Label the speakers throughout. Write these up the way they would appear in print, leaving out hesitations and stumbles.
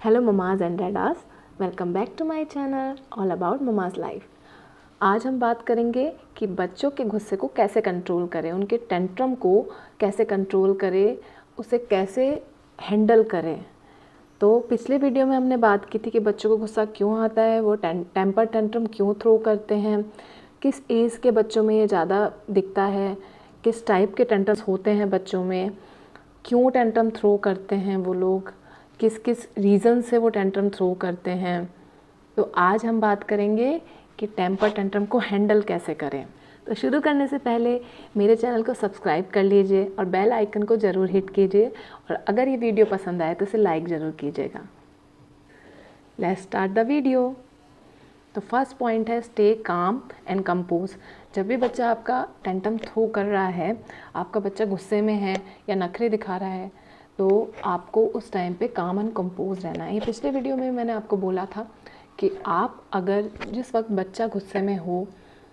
Speaker 1: Hello mamas and dadas, welcome back to my channel All About Mamas Life. आज हम बात करेंगे कि बच्चों के गुस्से को कैसे कंट्रोल करें, उनके टेंट्रम को कैसे कंट्रोल करें, उसे कैसे हैंडल करें। तो पिछले वीडियो में हमने बात की थी कि बच्चों को गुस्सा क्यों आता है, वो टेम्पर टेंट्रम क्यों थ्रो करते हैं, किस एज के बच्चों में ये ज़्यादा दिखता है, किस टाइप के टेंट्रम्स होते हैं बच्चों में, क्यों टेंट्रम थ्रो करते हैं वो लोग, किस किस रीज़न से वो टेंट्रम थ्रो करते हैं। तो आज हम बात करेंगे कि टेम्पर टेंट्रम को हैंडल कैसे करें। तो शुरू करने से पहले मेरे चैनल को सब्सक्राइब कर लीजिए और बेल आइकन को ज़रूर हिट कीजिए, और अगर ये वीडियो पसंद आए तो इसे लाइक ज़रूर कीजिएगा। Let's start the video. तो फर्स्ट पॉइंट है स्टे काम एंड कंपोज। जब भी बच्चा आपका टेंट्रम थ्रो कर रहा है, आपका बच्चा गुस्से में है या नखरे दिखा रहा है, तो आपको उस टाइम पे काम एंड कंपोज रहना है। ये पिछले वीडियो में मैंने आपको बोला था कि आप अगर जिस वक्त बच्चा गुस्से में हो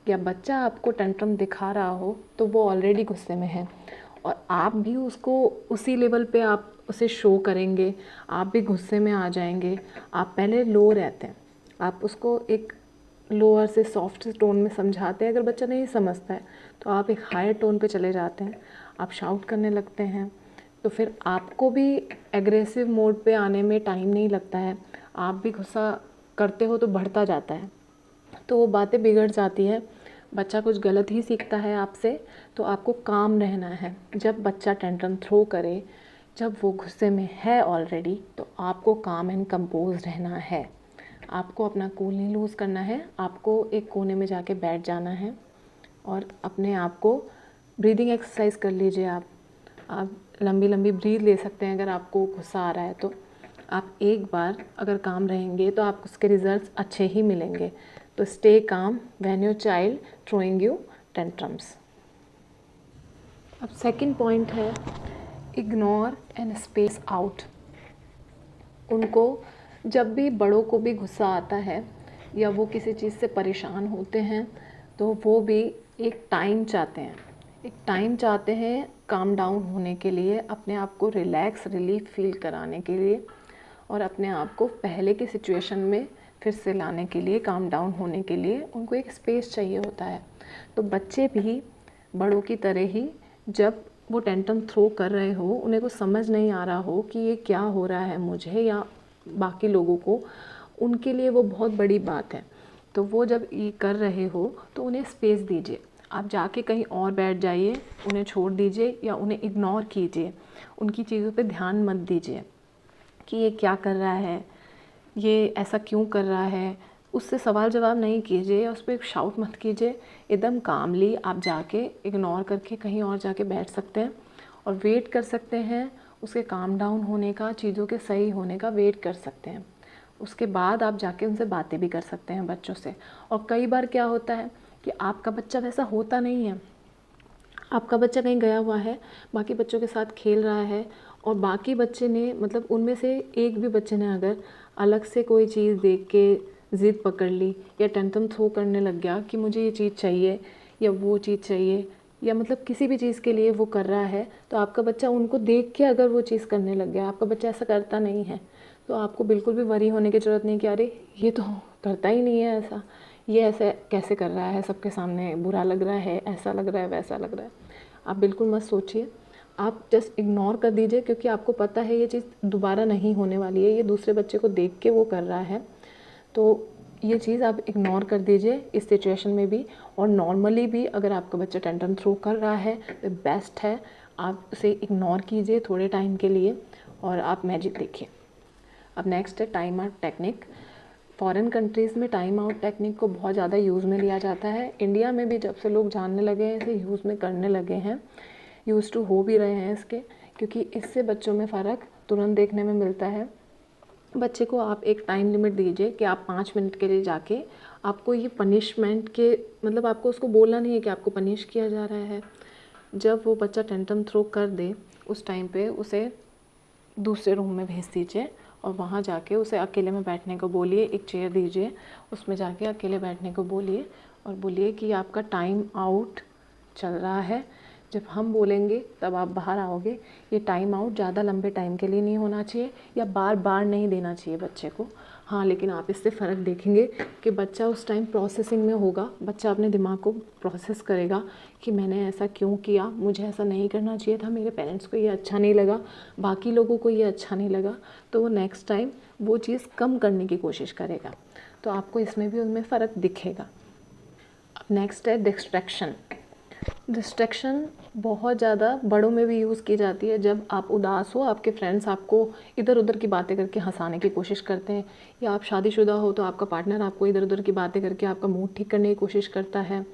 Speaker 1: या बच्चा आपको टेंट्रम दिखा रहा हो तो वो ऑलरेडी गुस्से में है, और आप भी उसको उसी लेवल पे आप उसे शो करेंगे, आप भी गुस्से में आ जाएंगे। आप पहले लो रहते हैं, आप उसको एक लोअर से सॉफ्ट टोन में समझाते हैं। अगर बच्चा नहीं समझता है तो आप एक हायर टोन पे चले जाते हैं, आप शाउट करने लगते हैं। तो फिर आपको भी एग्रेसिव मोड पे आने में टाइम नहीं लगता है, आप भी गुस्सा करते हो तो बढ़ता जाता है, तो वो बातें बिगड़ जाती हैं, बच्चा कुछ गलत ही सीखता है आपसे। तो आपको काम रहना है। जब बच्चा टेंट्रम थ्रो करे, जब वो गुस्से में है ऑलरेडी, तो आपको काम एंड कंपोज रहना है। आपको अपना कूल नहीं लूज़ करना है, आपको एक कोने में जाके बैठ जाना है और अपने आप को ब्रीदिंग एक्सरसाइज कर लीजिए। आप लंबी लंबी ब्रीथ ले सकते हैं। अगर आपको गुस्सा आ रहा है तो आप एक बार अगर काम रहेंगे तो आपको उसके रिजल्ट्स अच्छे ही मिलेंगे। तो stay calm when your child throwing you tantrums. अब सेकंड पॉइंट है इग्नोर एंड स्पेस आउट। उनको जब भी बड़ों को भी गुस्सा आता है या वो किसी चीज़ से परेशान होते हैं तो वो भी एक टाइम चाहते हैं काम डाउन होने के लिए, अपने आप को रिलैक्स रिलीफ फील कराने के लिए, और अपने आप को पहले की सिचुएशन में फिर से लाने के लिए, काम डाउन होने के लिए उनको एक स्पेस चाहिए होता है। तो बच्चे भी बड़ों की तरह ही जब वो टेंट्रम थ्रो कर रहे हो, उन्हें कुछ समझ नहीं आ रहा हो कि ये क्या हो रहा है मुझे या बाकी लोगों को, उनके लिए वो बहुत बड़ी बात है। तो वो जब ये कर रहे हो तो उन्हें स्पेस दीजिए। आप जाके कहीं और बैठ जाइए, उन्हें छोड़ दीजिए या उन्हें इग्नोर कीजिए। उनकी चीज़ों पे ध्यान मत दीजिए कि ये क्या कर रहा है, ये ऐसा क्यों कर रहा है। उससे सवाल जवाब नहीं कीजिए, उस पर शाउट मत कीजिए। एकदम कामली आप जाके इग्नोर करके कहीं और जाके बैठ सकते हैं और वेट कर सकते हैं उसके काम डाउन होने का, चीज़ों के सही होने का वेट कर सकते हैं। उसके बाद आप जाके उनसे बातें भी कर सकते हैं बच्चों से। और कई बार क्या होता है कि आपका बच्चा वैसा होता नहीं है, आपका बच्चा कहीं गया हुआ है, बाकी बच्चों के साथ खेल रहा है, और बाकी बच्चे ने मतलब उनमें से एक भी बच्चे ने अगर अलग से कोई चीज़ देख के ज़िद पकड़ ली या टेंट्रम थ्रो करने लग गया कि मुझे ये चीज़ चाहिए या वो चीज़ चाहिए, या मतलब किसी भी चीज़ के लिए वो कर रहा है, तो आपका बच्चा उनको देख के अगर वो चीज़ करने लग गया, आपका बच्चा ऐसा करता नहीं है, तो आपको बिल्कुल भी वरी होने की ज़रूरत नहीं कि अरे ये तो करता ही नहीं है ऐसा, ये ऐसे कैसे कर रहा है, सबके सामने बुरा लग रहा है, ऐसा लग रहा है, वैसा लग रहा है। आप बिल्कुल मत सोचिए, आप जस्ट इग्नोर कर दीजिए, क्योंकि आपको पता है ये चीज़ दोबारा नहीं होने वाली है, ये दूसरे बच्चे को देख के वो कर रहा है। तो ये चीज़ आप इग्नोर कर दीजिए इस सिचुएशन में भी। और नॉर्मली भी अगर आपका बच्चा टेंट्रम थ्रो कर रहा है तो बेस्ट है आप उसे इग्नोर कीजिए थोड़े टाइम के लिए और आप मैजिक देखिए। अब नेक्स्ट है time out technique. Foreign countries में टाइम आउट टेक्निक को बहुत ज़्यादा यूज़ में लिया जाता है। इंडिया में भी जब से लोग जानने लगे हैं, इसे यूज़ में करने लगे हैं, यूज़ टू हो भी रहे हैं इसके, क्योंकि इससे बच्चों में फ़र्क तुरंत देखने में मिलता है। बच्चे को आप एक टाइम लिमिट दीजिए कि आप 5 मिनट के लिए जाके, आपको ये पनिशमेंट के मतलब आपको उसको बोलना नहीं है कि आपको पनिश किया जा रहा है। जब वो बच्चा टेंट्रम थ्रो कर दे उस टाइम पे उसे दूसरे रूम में भेज दीजिए और वहाँ जाके उसे अकेले में बैठने को बोलिए। एक चेयर दीजिए, उसमें जाके अकेले बैठने को बोलिए और बोलिए कि आपका टाइम आउट चल रहा है, जब हम बोलेंगे तब आप बाहर आओगे। ये टाइम आउट ज़्यादा लंबे टाइम के लिए नहीं होना चाहिए या बार बार नहीं देना चाहिए बच्चे को। हाँ, लेकिन आप इससे फ़र्क देखेंगे कि बच्चा उस टाइम प्रोसेसिंग में होगा, बच्चा अपने दिमाग को प्रोसेस करेगा कि मैंने ऐसा क्यों किया, मुझे ऐसा नहीं करना चाहिए था, मेरे पेरेंट्स को ये अच्छा नहीं लगा, बाकी लोगों को ये अच्छा नहीं लगा, तो वो नेक्स्ट टाइम वो चीज़ कम करने की कोशिश करेगा। तो आपको इसमें भी उनमें फ़र्क दिखेगा। अब नेक्स्ट है डिस्ट्रैक्शन। डिस्ट्रैक्शन बहुत ज़्यादा बड़ों में भी यूज़ की जाती है। जब आप उदास हो, आपके फ्रेंड्स आपको इधर उधर की बातें करके हंसाने की कोशिश करते हैं, या आप शादीशुदा हो तो आपका पार्टनर आपको इधर उधर की बातें करके आपका मूड ठीक करने की कोशिश करता है।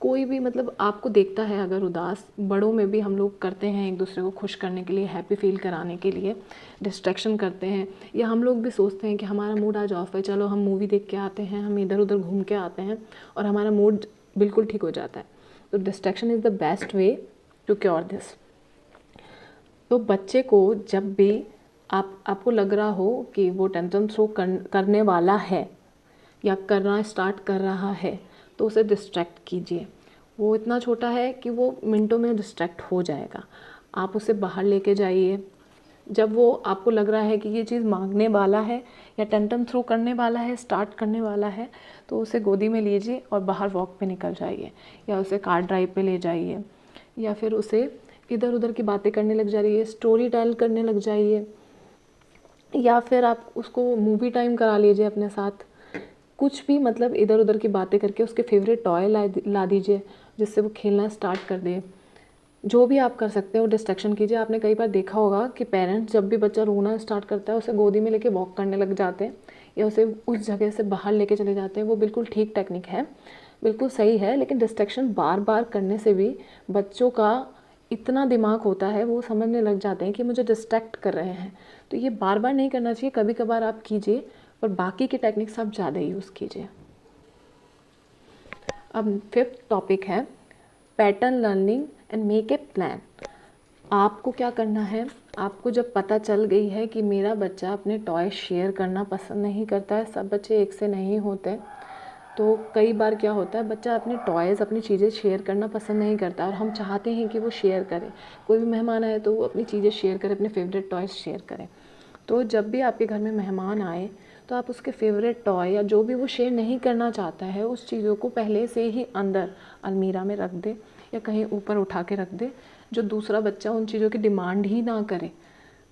Speaker 1: कोई भी मतलब आपको देखता है अगर उदास, बड़ों में भी हम लोग करते हैं एक दूसरे को खुश करने के लिए, हैप्पी फील कराने के लिए डिस्ट्रैक्शन करते हैं। या हम लोग भी सोचते हैं कि हमारा मूड आज ऑफ है, चलो हम मूवी देख के आते हैं, हम इधर उधर घूम के आते हैं और हमारा मूड बिल्कुल ठीक हो जाता है। तो distraction is the best way to cure this. तो बच्चे को जब भी आपको लग रहा हो कि वो टेंशन थ्रो करने वाला है या करना स्टार्ट कर रहा है, तो उसे डिस्ट्रैक्ट कीजिए। वो इतना छोटा है कि वो मिनटों में डिस्ट्रैक्ट हो जाएगा। आप उसे बाहर लेके जाइए। जब वो आपको लग रहा है कि ये चीज़ मांगने वाला है या टेंटम थ्रो करने वाला है, स्टार्ट करने वाला है, तो उसे गोदी में लीजिए और बाहर वॉक पे निकल जाइए, या उसे कार ड्राइव पे ले जाइए, या फिर उसे इधर उधर की बातें करने लग जाइए, स्टोरी टेल करने लग जाइए, या फिर आप उसको मूवी टाइम करा लीजिए अपने साथ। कुछ भी मतलब इधर उधर की बातें करके उसके फेवरेट टॉय ला दीजिए जिससे वो खेलना स्टार्ट कर दे। जो भी आप कर सकते हो डिस्ट्रैक्शन कीजिए। आपने कई बार देखा होगा कि पेरेंट्स जब भी बच्चा रोना स्टार्ट करता है उसे गोदी में लेके वॉक करने लग जाते हैं या उसे उस जगह से बाहर लेके चले जाते हैं। वो बिल्कुल ठीक टेक्निक है, बिल्कुल सही है, लेकिन डिस्ट्रैक्शन बार बार करने से भी बच्चों का इतना दिमाग होता है, वो समझने लग जाते हैं कि मुझे डिस्ट्रैक्ट कर रहे हैं। तो ये बार बार नहीं करना चाहिए, कभी कभार आप कीजिए, और बाकी के टेक्निक्स आप ज़्यादा यूज़ कीजिए। अब 5th टॉपिक है pattern learning and make a plan. आपको क्या करना है, आपको जब पता चल गई है कि मेरा बच्चा अपने टॉय शेयर करना पसंद नहीं करता है, सब बच्चे एक से नहीं होते, तो कई बार क्या होता है बच्चा अपने टॉयज़, अपनी चीज़ें शेयर करना पसंद नहीं करता और हम चाहते हैं कि वो शेयर करे। कोई भी मेहमान आए तो वो अपनी चीज़ें शेयर करे, अपने फेवरेट टॉयज़ शेयर करें। तो जब भी आपके घर में मेहमान आए तो आप उसके फेवरेट टॉय या जो भी वो शेयर नहीं करना चाहता है उस चीज़ों को पहले से ही अंदर अलमीरा में रख दे या कहीं ऊपर उठा के रख दे, जो दूसरा बच्चा उन चीज़ों की डिमांड ही ना करे।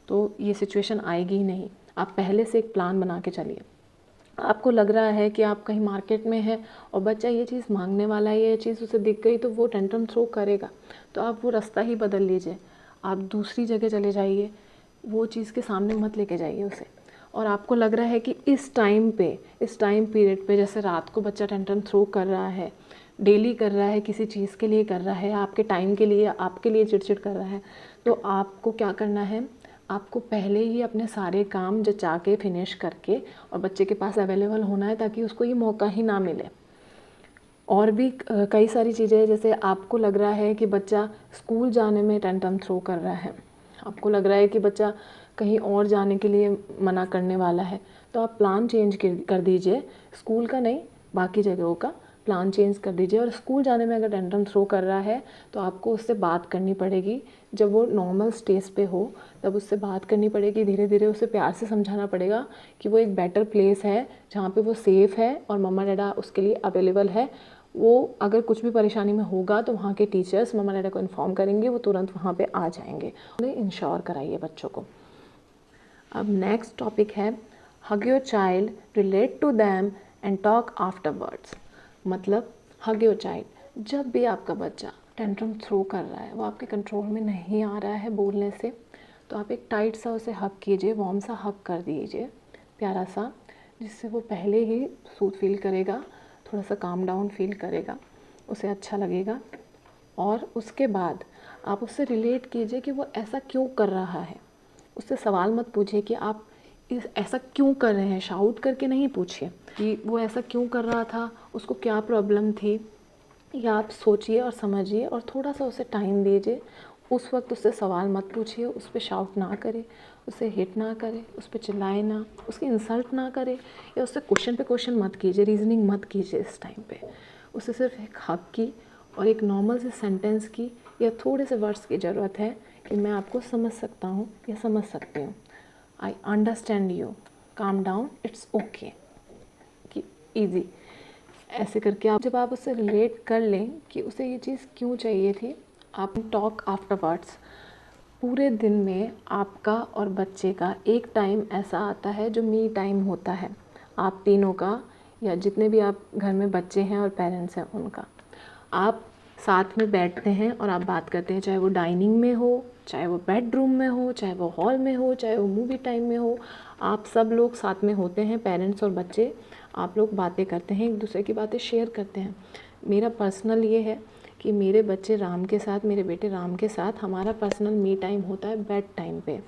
Speaker 1: तो ये सिचुएशन आएगी ही नहीं। आप पहले से एक प्लान बना के चलिए। आपको लग रहा है कि आप कहीं मार्केट में हैं और बच्चा ये चीज़ मांगने वाला है, ये चीज़ उसे दिख गई तो वो टेंट्रम थ्रो करेगा, तो आप वो रास्ता ही बदल लीजिए, आप दूसरी जगह चले जाइए, वो चीज़ के सामने मत लेके जाइए उसे। और आपको लग रहा है कि इस टाइम पीरियड पे जैसे रात को बच्चा टेंट्रम थ्रो कर रहा है, डेली कर रहा है, किसी चीज़ के लिए कर रहा है, आपके टाइम के लिए, आपके लिए चिड़चिड़ कर रहा है, तो आपको क्या करना है, आपको पहले ही अपने सारे काम जचा के फिनिश करके और बच्चे के पास अवेलेबल होना है ताकि उसको ये मौका ही ना मिले। और भी कई सारी चीज़ें, जैसे आपको लग रहा है कि बच्चा स्कूल जाने में टेंट्रम थ्रो कर रहा है, आपको लग रहा है कि बच्चा कहीं और जाने के लिए मना करने वाला है, तो आप प्लान चेंज कर दीजिए, स्कूल का नहीं बाकी जगहों का प्लान चेंज कर दीजिए। और स्कूल जाने में अगर टेंट्रम थ्रो कर रहा है तो आपको उससे बात करनी पड़ेगी। जब वो नॉर्मल स्टेज पे हो तब उससे बात करनी पड़ेगी, धीरे धीरे उसे प्यार से समझाना पड़ेगा कि वो एक बेटर प्लेस है जहाँ पे वो सेफ़ है और मम्मा डैडा उसके लिए अवेलेबल है। वो अगर कुछ भी परेशानी में होगा तो वहाँ के टीचर्स मम्मा डैडा को इन्फॉर्म करेंगे, वो तुरंत वहाँ पे आ जाएंगे। उन्हें इंश्योर कराइए बच्चों को। अब नेक्स्ट टॉपिक है hug your child, relate to them and talk afterwards. मतलब हग योर चाइल्ड, जब भी आपका बच्चा टेंट्रम थ्रो कर रहा है, वो आपके कंट्रोल में नहीं आ रहा है बोलने से, तो आप एक टाइट सा उसे हग कीजिए, वार्म सा हग कर दीजिए, प्यारा सा, जिससे वो पहले ही सूद फील करेगा, थोड़ा सा काम डाउन फील करेगा, उसे अच्छा लगेगा। और उसके बाद आप उससे रिलेट कीजिए कि वो ऐसा क्यों कर रहा है। उससे सवाल मत पूछिए कि आप ऐसा क्यों कर रहे हैं, शाउट करके नहीं पूछिए कि वो ऐसा क्यों कर रहा था, उसको क्या प्रॉब्लम थी, या आप सोचिए और समझिए और थोड़ा सा उसे टाइम दीजिए। उस वक्त उससे सवाल मत पूछिए, उस पर शाउट ना करे, उसे हिट ना करे, उस पर चिल्लाए ना, उसकी इंसल्ट ना करे, या उससे क्वेश्चन पे क्वेश्चन मत कीजिए, रीजनिंग मत कीजिए इस टाइम पे। उसे सिर्फ एक हक की और एक नॉर्मल से सेंटेंस की या थोड़े से वर्ड्स की ज़रूरत है कि मैं आपको समझ सकता हूँ या समझ सकती हूँ। I understand you, calm down, it's okay, कि ईजी। ऐसे करके आप जब आप उससे रिलेट कर लें कि उसे ये चीज़ क्यों चाहिए थी, आप टॉक आफ्टरवर्ड्स। पूरे दिन में आपका और बच्चे का एक टाइम ऐसा आता है जो मी टाइम होता है, आप तीनों का या जितने भी आप घर में बच्चे हैं और पेरेंट्स हैं उनका। आप साथ में बैठते हैं और आप बात करते हैं, चाहे वो डाइनिंग में हो, चाहे वो बेडरूम में हो, चाहे वो हॉल में हो, चाहे वो मूवी टाइम में हो। आप सब लोग साथ में होते हैं, पेरेंट्स और बच्चे। आप लोग बातें करते हैं, एक दूसरे की बातें शेयर करते हैं। मेरा पर्सनल ये है कि मेरे बच्चे राम के साथ, मेरे बेटे राम के साथ हमारा पर्सनल मी टाइम होता है बेड टाइम पे।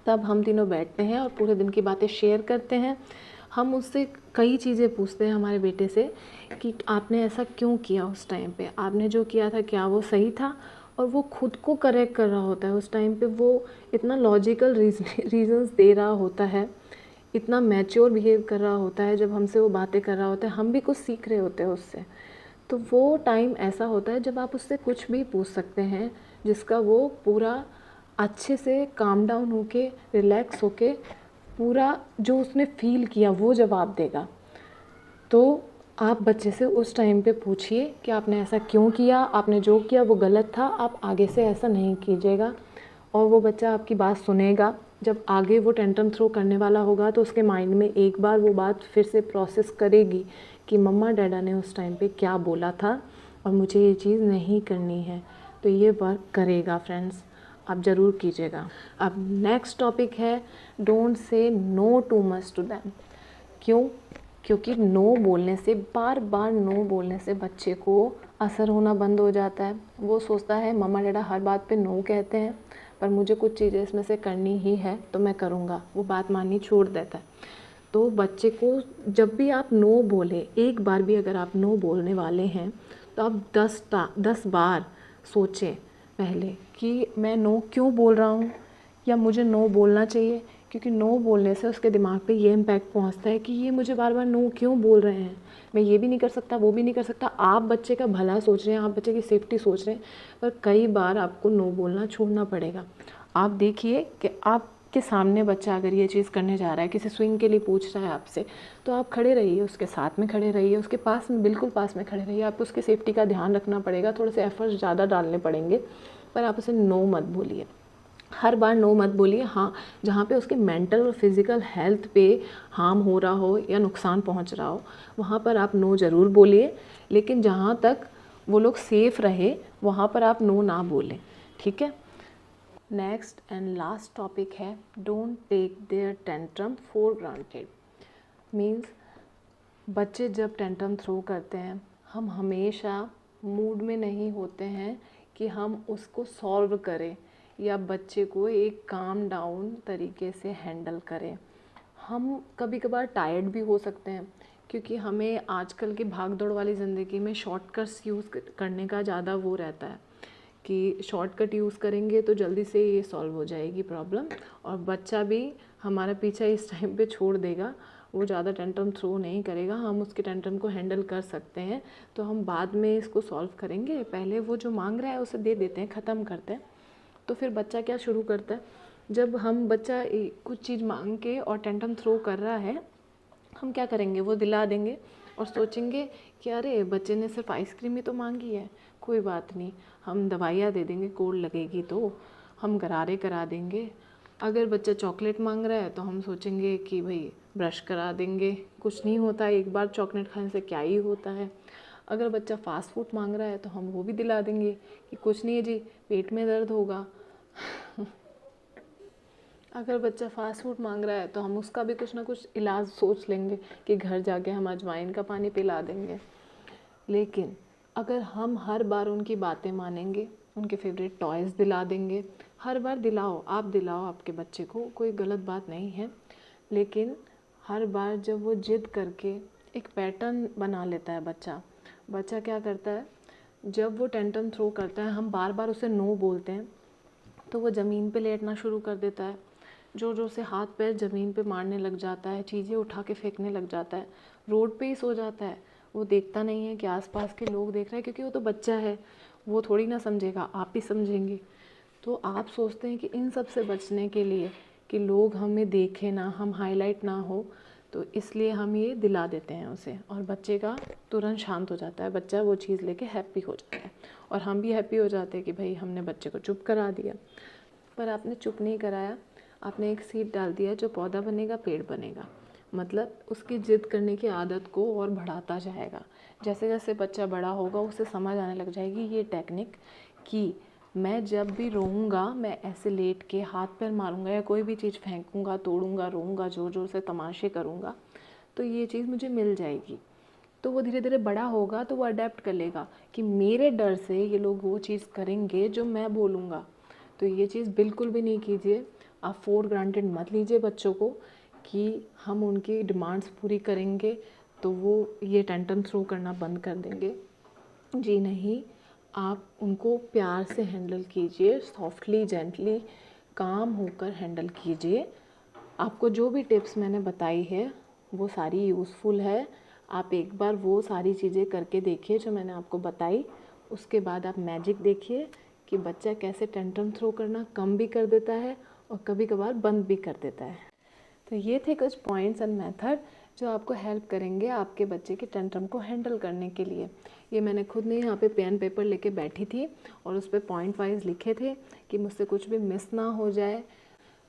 Speaker 1: तब हम तीनों बैठते हैं और पूरे दिन की बातें शेयर करते हैं। हम उससे कई चीज़ें पूछते हैं हमारे बेटे से कि आपने ऐसा क्यों किया, उस टाइम पे आपने जो किया था क्या वो सही था। और वो खुद को करेक्ट कर रहा होता है उस टाइम पे, वो इतना लॉजिकल रीजंस दे रहा होता है, इतना मैच्योर बिहेव कर रहा होता है। जब हमसे वो बातें कर रहा होता है, हम भी कुछ सीख रहे होते हैं उससे। तो वो टाइम ऐसा होता है जब आप उससे कुछ भी पूछ सकते हैं, जिसका वो पूरा अच्छे से काम डाउन होके, रिलैक्स होके, पूरा जो उसने फ़ील किया वो जवाब देगा। तो आप बच्चे से उस टाइम पे पूछिए कि आपने ऐसा क्यों किया, आपने जो किया वो गलत था, आप आगे से ऐसा नहीं कीजिएगा। और वो बच्चा आपकी बात सुनेगा। जब आगे वो टेंट्रम थ्रो करने वाला होगा तो उसके माइंड में एक बार वो बात फिर से प्रोसेस करेगी कि मम्मा डैडा ने उस टाइम पे क्या बोला था और मुझे ये चीज़ नहीं करनी है। तो ये वर्क करेगा फ्रेंड्स, आप ज़रूर कीजिएगा। अब नेक्स्ट टॉपिक है, don't say no too much to them. क्यों? क्योंकि नो बोलने से, बार बार नो बोलने से बच्चे को असर होना बंद हो जाता है। वो सोचता है मम्मा डैडा हर बात पे नो कहते हैं, पर मुझे कुछ चीज़ें इसमें से करनी ही है तो मैं करूँगा, वो बात माननी छोड़ देता है। तो बच्चे को जब भी आप नो बोले, एक बार भी अगर आप नो बोलने वाले हैं तो आप 10 बार सोचें पहले कि मैं नो क्यों बोल रहा हूँ या मुझे नो बोलना चाहिए। क्योंकि नो बोलने से उसके दिमाग पे ये इम्पैक्ट पहुंचता है कि ये मुझे बार बार नो क्यों बोल रहे हैं, मैं ये भी नहीं कर सकता, वो भी नहीं कर सकता। आप बच्चे का भला सोच रहे हैं, आप बच्चे की सेफ्टी सोच रहे हैं, पर कई बार आपको नो बोलना छोड़ना पड़ेगा। आप देखिए कि आपके सामने बच्चा अगर ये चीज़ करने जा रहा है, किसी स्विंग के लिए पूछ रहा है आपसे, तो आप खड़े रहिए, उसके साथ में खड़े रहिए, उसके पास में, बिल्कुल पास में खड़े रहिए। आपको उसकी सेफ्टी का ध्यान रखना पड़ेगा, थोड़े से एफर्ट्स ज़्यादा डालने पड़ेंगे, पर आप उसे नो मत बोलिए। हर बार नो मत बोलिए। हाँ, जहाँ पे उसके मेंटल और फिज़िकल हेल्थ पे हार्म हो रहा हो या नुकसान पहुँच रहा हो, वहाँ पर आप नो ज़रूर बोलिए। लेकिन जहाँ तक वो लोग सेफ़ रहे वहाँ पर आप नो ना बोलें, ठीक है। नेक्स्ट एंड लास्ट टॉपिक है, don't take their tantrum for granted. Means बच्चे जब टेंट्रम थ्रो करते हैं, हम हमेशा मूड में नहीं होते हैं कि हम उसको सॉल्व करें या बच्चे को एक काम डाउन तरीके से हैंडल करें। हम कभी कभार टायर्ड भी हो सकते हैं, क्योंकि हमें आजकल की भाग दौड़ वाली ज़िंदगी में शॉर्टकट्स यूज़ करने का ज़्यादा वो रहता है कि शॉर्टकट यूज़ करेंगे तो जल्दी से ये सॉल्व हो जाएगी प्रॉब्लम, और बच्चा भी हमारा पीछा इस टाइम पे छोड़ देगा, वो ज़्यादा टेंट्रम थ्रो नहीं करेगा। हम उसके टेंट्रम को हैंडल कर सकते हैं, तो हम बाद में इसको सॉल्व करेंगे, पहले वो जो मांग रहा है उसे दे देते हैं, ख़त्म करते हैं। तो फिर बच्चा क्या शुरू करता है, जब हम बच्चा कुछ चीज़ मांग के और टेंट्रम थ्रो कर रहा है, हम क्या करेंगे, वो दिला देंगे और सोचेंगे कि अरे बच्चे ने सिर्फ आइसक्रीम ही तो मांगी है, कोई बात नहीं, हम दवाइयाँ दे देंगे, कोल्ड लगेगी तो हम गरारे करा देंगे। अगर बच्चा चॉकलेट मांग रहा है तो हम सोचेंगे कि भाई ब्रश करा देंगे, कुछ नहीं होता, एक बार चॉकलेट खाने से क्या ही होता है। अगर बच्चा फ़ास्ट फूड मांग रहा है तो हम वो भी दिला देंगे कि कुछ नहीं है जी, पेट में दर्द होगा। अगर बच्चा फ़ास्ट फूड मांग रहा है तो हम उसका भी कुछ ना कुछ इलाज सोच लेंगे कि घर जाके हम अजवाइन का पानी पिला देंगे। लेकिन अगर हम हर बार उनकी बातें मानेंगे, उनके फेवरेट टॉयज़ दिला देंगे, हर बार दिलाओ, आप दिलाओ आपके बच्चे को, कोई गलत बात नहीं है। लेकिन हर बार जब वो जिद करके एक पैटर्न बना लेता है बच्चा क्या करता है, जब वो टेंट्रम थ्रो करता है, हम बार बार उसे नो बोलते हैं, तो वो ज़मीन पे लेटना शुरू कर देता है, जोर जोर से हाथ पैर ज़मीन पे मारने लग जाता है, चीज़ें उठा के फेंकने लग जाता है, रोड पे ही सो जाता है। वो देखता नहीं है कि आसपास के लोग देख रहे हैं, क्योंकि वो तो बच्चा है, वो थोड़ी ना समझेगा, आप ही समझेंगे। तो आप सोचते हैं कि इन सब से बचने के लिए कि लोग हमें देखें ना, हम हाईलाइट ना हो, तो इसलिए हम ये दिला देते हैं उसे, और बच्चे का तुरंत शांत हो जाता है, बच्चा वो चीज़ लेके हैप्पी हो जाता है, और हम भी हैप्पी हो जाते हैं कि भाई हमने बच्चे को चुप करा दिया। पर आपने चुप नहीं कराया, आपने एक सीड डाल दिया, जो पौधा बनेगा पेड़ बनेगा। मतलब उसकी ज़िद करने की आदत को और बढ़ाता जाएगा। जैसे जैसे बच्चा बड़ा होगा उसे समझ आने लग जाएगी ये टेक्निक कि मैं जब भी रोऊंगा, मैं ऐसे लेट के हाथ पैर मारूंगा या कोई भी चीज़ फेंकूंगा, तोड़ूंगा, रोऊंगा, ज़ोर ज़ोर से तमाशे करूंगा, तो ये चीज़ मुझे मिल जाएगी। तो वो धीरे धीरे बड़ा होगा तो वो अडेप्ट कर लेगा कि मेरे डर से ये लोग वो चीज़ करेंगे जो मैं बोलूँगा। तो ये चीज़ बिल्कुल भी नहीं कीजिए। आप फॉर ग्रांटेड मत लीजिए बच्चों को कि हम उनकी डिमांड्स पूरी करेंगे तो वो ये टेंटम थ्रो करना बंद कर देंगे। जी नहीं, आप उनको प्यार से हैंडल कीजिए, सॉफ्टली, जेंटली, काम होकर हैंडल कीजिए। आपको जो भी टिप्स मैंने बताई है वो सारी यूज़फुल है। आप एक बार वो सारी चीज़ें करके देखिए जो मैंने आपको बताई। उसके बाद आप मैजिक देखिए कि बच्चा कैसे टेंट्रम थ्रो करना कम भी कर देता है और कभी कभार बंद भी कर देता है। तो ये थे कुछ पॉइंट्स एंड मेथड जो आपको हेल्प करेंगे आपके बच्चे के टेंट्रम को हैंडल करने के लिए। ये मैंने खुद ने यहाँ पे पेन पेपर लेके बैठी थी और उस पर पॉइंट वाइज लिखे थे कि मुझसे कुछ भी मिस ना हो जाए।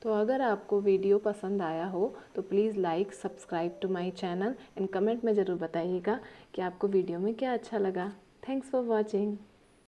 Speaker 1: तो अगर आपको वीडियो पसंद आया हो तो please like, subscribe to my channel and comment में ज़रूर बताइएगा कि आपको वीडियो में क्या अच्छा लगा। Thanks for watching.